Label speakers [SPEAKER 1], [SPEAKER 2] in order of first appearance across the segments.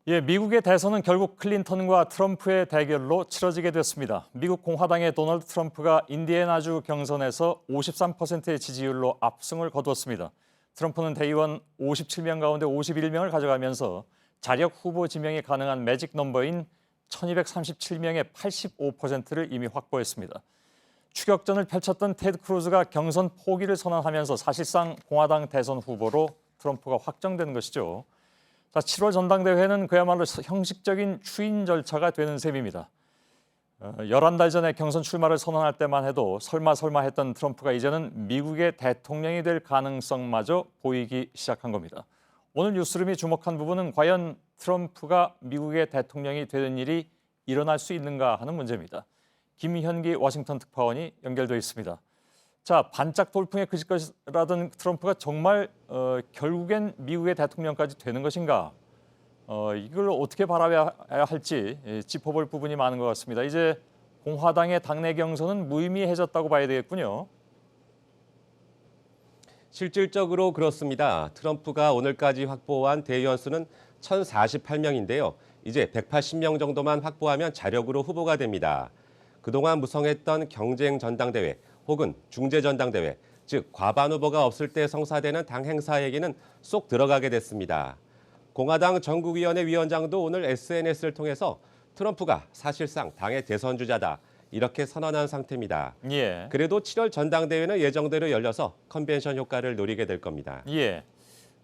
[SPEAKER 1] 예, 미국의 대선은 결국 클린턴과 트럼프의 대결로 치러지게 됐습니다. 미국 공화당의 도널드 트럼프가 인디애나주 경선에서 53%의 지지율로 압승을 거두었습니다. 트럼프는 대의원 57명 가운데 51명을 가져가면서 자력 후보 지명이 가능한 매직 넘버인 1237명의 85%를 이미 확보했습니다. 추격전을 펼쳤던 테드 크루즈가 경선 포기를 선언하면서 사실상 공화당 대선 후보로 트럼프가 확정된 것이죠. 자, 7월 전당대회는 그야말로 형식적인 추인 절차가 되는 셈입니다. 11달 전에 경선 출마를 선언할 때만 해도 설마 했던 트럼프가 이제는 미국의 대통령이 될 가능성마저 보이기 시작한 겁니다. 오늘 뉴스룸이 주목한 부분은 과연 트럼프가 미국의 대통령이 되는 일이 일어날 수 있는가 하는 문제입니다. 김현기 워싱턴 특파원이 연결되어 있습니다. 자, 반짝 돌풍에 그칠 것이라던 트럼프가 정말 결국엔 미국의 대통령까지 되는 것인가? 이걸 어떻게 바라봐야 할지 짚어볼 부분이 많은 것 같습니다. 이제 공화당의 당내 경선은 무의미해졌다고 봐야 되겠군요.
[SPEAKER 2] 실질적으로 그렇습니다. 트럼프가 오늘까지 확보한 대의원 수는 1,048명인데요. 이제 180명 정도만 확보하면 자력으로 후보가 됩니다. 그동안 무성했던 경쟁 전당대회 혹은 중재 전당대회, 즉 과반 후보가 없을 때 성사되는 당 행사 얘기는 쏙 들어가게 됐습니다. 공화당 전국위원회 위원장도 오늘 SNS를 통해서 트럼프가 사실상 당의 대선 주자다 이렇게 선언한 상태입니다.
[SPEAKER 1] 예.
[SPEAKER 2] 그래도 7월 전당대회는 예정대로 열려서 컨벤션 효과를 노리게 될 겁니다.
[SPEAKER 1] 예.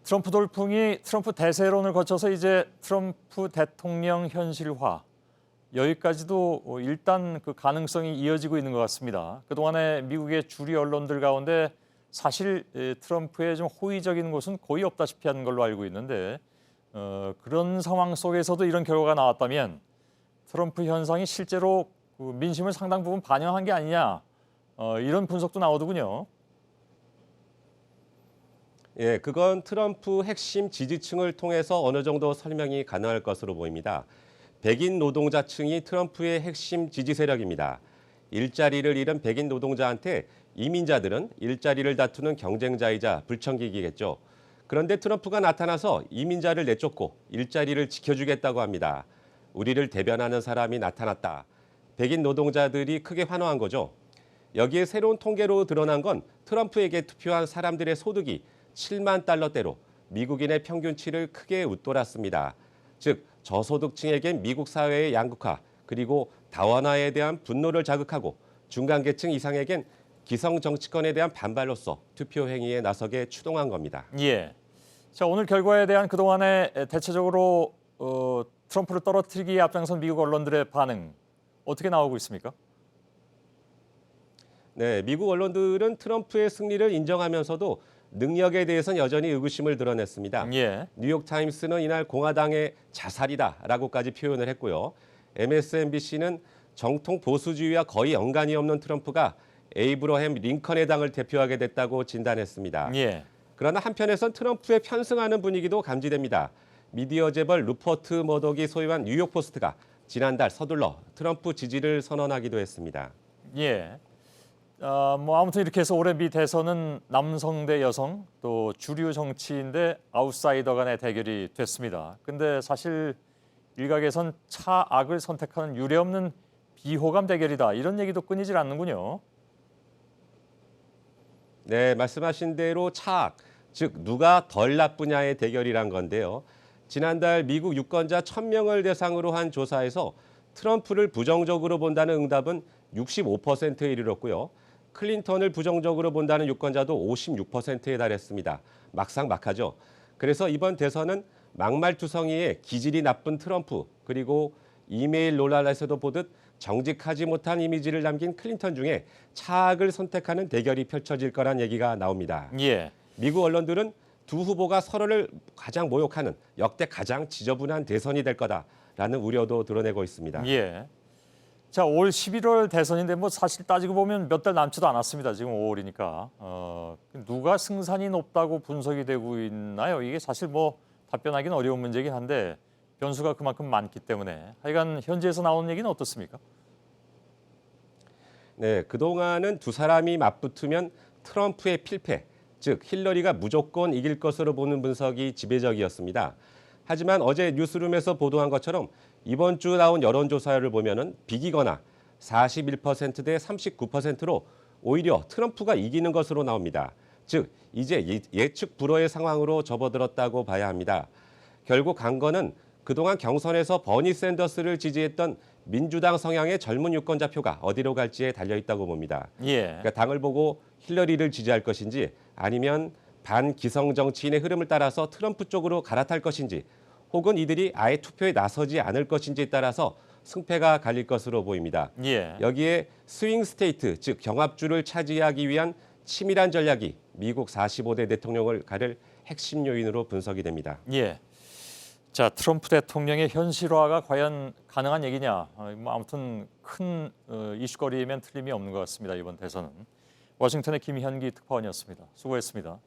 [SPEAKER 1] 트럼프 돌풍이 트럼프 대세론을 거쳐서 이제 트럼프 대통령 현실화 여기까지도 일단 그 가능성이 이어지고 있는 것 같습니다. 그동안에 미국의 주류 언론들 가운데 사실 트럼프의 좀 호의적인 곳은 거의 없다시피 하는 걸로 알고 있는데 그런 상황 속에서도 이런 결과가 나왔다면 트럼프 현상이 실제로 그 민심을 상당 부분 반영한 게 아니냐 이런 분석도 나오더군요.
[SPEAKER 2] 예, 그건 트럼프 핵심 지지층을 통해서 어느 정도 설명이 가능할 것으로 보입니다. 백인 노동자층이 트럼프의 핵심 지지 세력입니다. 일자리를 잃은 백인 노동자한테 이민자들은 일자리를 다투는 경쟁자이자 불청객이겠죠. 그런데 트럼프가 나타나서 이민자를 내쫓고 일자리를 지켜주겠다고 합니다. 우리를 대변하는 사람이 나타났다. 백인 노동자들이 크게 환호한 거죠. 여기에 새로운 통계로 드러난 건 트럼프에게 투표한 사람들의 소득이 7만 달러대로 미국인의 평균치를 크게 웃돌았습니다. 즉 저소득층에겐 미국 사회의 양극화 그리고 다원화에 대한 분노를 자극하고 중간계층 이상에겐 기성 정치권에 대한 반발로서 투표 행위에 나서게 추동한 겁니다.
[SPEAKER 1] 예. 자, 오늘 결과에 대한 그동안의 대체적으로 트럼프를 떨어뜨리기에 앞장선 미국 언론들의 반응 어떻게 나오고 있습니까?
[SPEAKER 2] 네, 미국 언론들은 트럼프의 승리를 인정하면서도 능력에 대해서는 여전히 의구심을 드러냈습니다.
[SPEAKER 1] 예.
[SPEAKER 2] 뉴욕타임스는 이날 공화당의 자살이다라고까지 표현을 했고요. MSNBC는 정통 보수주의와 거의 연관이 없는 트럼프가 에이브러햄 링컨의 당을 대표하게 됐다고 진단했습니다.
[SPEAKER 1] 예.
[SPEAKER 2] 그러나 한편에선 트럼프에 편승하는 분위기도 감지됩니다. 미디어 재벌 루퍼트 머덕이 소유한 뉴욕포스트가 지난달 서둘러 트럼프 지지를 선언하기도 했습니다.
[SPEAKER 1] 예. 아무튼 이렇게 해서 올해 미 대선은 남성 대 여성 또 주류 정치인 대 아웃사이더 간의 대결이 됐습니다. 근데 사실 일각에선 차악을 선택하는 유례없는 비호감 대결이다 이런 얘기도 끊이질 않는군요.
[SPEAKER 2] 네, 말씀하신 대로 차악, 즉 누가 덜 나쁘냐의 대결이란 건데요. 지난달 미국 유권자 1,000명을 대상으로 한 조사에서 트럼프를 부정적으로 본다는 응답은 65%에 이르렀고요. 클린턴을 부정적으로 본다는 유권자도 56%에 달했습니다. 막상막하죠. 그래서 이번 대선은 막말투성이의 기질이 나쁜 트럼프 그리고 이메일 논란에서도 보듯 정직하지 못한 이미지를 남긴 클린턴 중에 차악을 선택하는 대결이 펼쳐질 거란 얘기가 나옵니다.
[SPEAKER 1] 예.
[SPEAKER 2] 미국 언론들은 두 후보가 서로를 가장 모욕하는 역대 가장 지저분한 대선이 될 거다라는 우려도 드러내고 있습니다.
[SPEAKER 1] 예. 자, 올 11월 대선인데 뭐 사실 따지고 보면 몇 달 남지도 않았습니다. 지금 5월이니까. 누가 승산이 높다고 분석이 되고 있나요? 이게 사실 뭐 답변하기는 어려운 문제긴 한데 변수가 그만큼 많기 때문에 하여간 현지에서 나오는 얘기는 어떻습니까?
[SPEAKER 2] 네, 그동안은 두 사람이 맞붙으면 트럼프의 필패, 즉 힐러리가 무조건 이길 것으로 보는 분석이 지배적이었습니다. 하지만 어제 뉴스룸에서 보도한 것처럼 이번 주 나온 여론조사를 보면은 비기거나 41%대 39%로 오히려 트럼프가 이기는 것으로 나옵니다. 즉 이제 예측 불허의 상황으로 접어들었다고 봐야 합니다. 결국 간 거는 그동안 경선에서 버니 샌더스를 지지했던 민주당 성향의 젊은 유권자 표가 어디로 갈지에 달려있다고 봅니다.
[SPEAKER 1] 예.
[SPEAKER 2] 그러니까 당을 보고 힐러리를 지지할 것인지 아니면 반기성 정치인의 흐름을 따라서 트럼프 쪽으로 갈아탈 것인지 혹은 이들이 아예 투표에 나서지 않을 것인지에 따라서 승패가 갈릴 것으로 보입니다.
[SPEAKER 1] 예.
[SPEAKER 2] 여기에 스윙 스테이트, 즉 경합주를 차지하기 위한 치밀한 전략이 미국 45대 대통령을 가를 핵심 요인으로 분석이 됩니다.
[SPEAKER 1] 예. 자, 트럼프 대통령의 현실화가 과연 가능한 얘기냐? 뭐 아무튼 큰 이슈거리면 틀림이 없는 것 같습니다. 이번 대선은. 워싱턴의 김현기 특파원이었습니다. 수고했습니다.